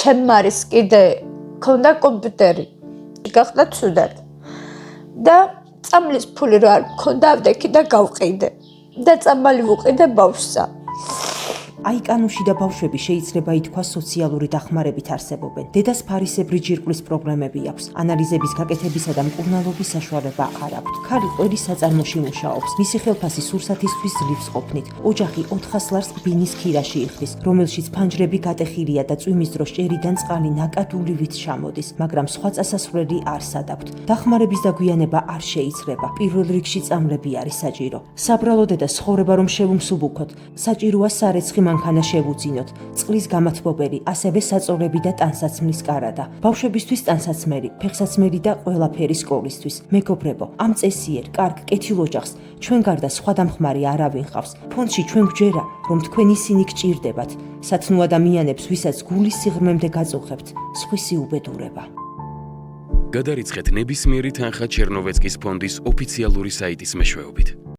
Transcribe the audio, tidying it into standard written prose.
ჩემ მარის კიდე ქონდა კომპიუტერი. გახდა ცუდად. და წამლის ფული რა არ მქონდა, ავდექი და გავყიდე. და წამალი ვუყიდე ბავშვსა. აიკანუში და ბავშვები შეიძლება ითქვას სოციალური დახმარებით არსებობენ. დედას ფარისებრი ჯირკვლის პრობლემები აქვს. ანალიზების გაკეთებისა და მკურნალობის საშუალება არ აქვს. ქალი ყველის საწარმოში მუშაობს. მისი ხელფასი სურსათისთვის ძლივს ყოფნით. ოჯახი 400 ლარს ბინის ქირაში იხდის, რომელშიც ფანჯრები გატეხილია და წვიმის დროს ჭერიდან წყალი ნაკადულივით ჩამოდის, მაგრამ სხვა წასასვლელი არ სადაქვთ. დახმარების დაგვიანება არ შეიძლება. პირველ რიგში წამლები არის საჭირო. საბრალო დედა ცხოვრება რომ შევუმსუბუქოთ, საჭიროა სარეცხი მანქანა შევუძინოთ, წყლის გამათბობელი, ასევე საწოლები და ტანსაცმლის კარადა. ბავშვებისთვის ტანსაცმელი, ფეხსაცმელი და ყველაფერი სკოლისთვის. მეგობრებო, ამ წესიერ, კარგ, კეთილ ოჯახს ჩვენ გარდა სხვა დამხმარე არავინ ხავს. ფონდში ჩვენ გვჯერა, რომ თქვენ ისინი გჭირდებათ. სათნო ადამიანებს, ვისაც გულის სიღრმემდე გაწუხებთ, სხვისი უბედურება. გადარიცხეთ ნებისმიერი თანხა ჩერნოვეცკის ფონდის ოფიციალური საიტის მეშვეობით.